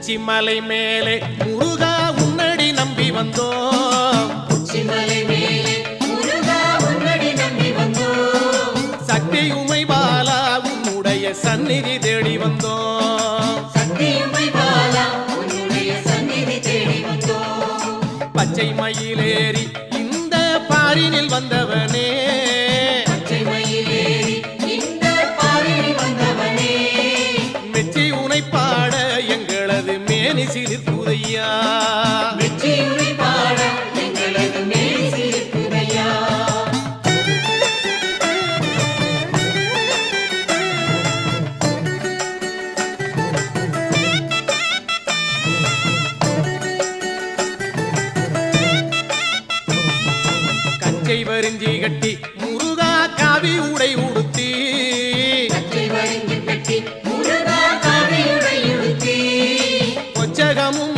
உச்சிமலை மேலே முருகா உன்னடி நம்பி வந்தோம். உச்சிமலை மேலே முருகா உன்னடி நம்பி வந்தோம். சக்தியுமை பாலா உன்னுடைய சந்நிதி தேடி வந்தோம். சக்தியுமை பாலா உன்னுடைய சந்நிதி தேடி வந்தோம். பச்சை மயிலேறி இந்த பாரினில் வந்தவனே, பச்சை மயிலேறி இந்த பாரினில் வந்தவனே, மெச்சி உனை பாட எங்களது மேனி சிலிர்க்குதையா. மெச்சியுனை பாட எங்களது மேனி சிலிர்க்குதையா. கச்சை வரிஞ்சி கட்டி முருகா காவி உடை உடுத்தி, கச்சை வரிஞ்சி கட்டி முருகா காவி உடை உடுத்தி, கொச்சகமும்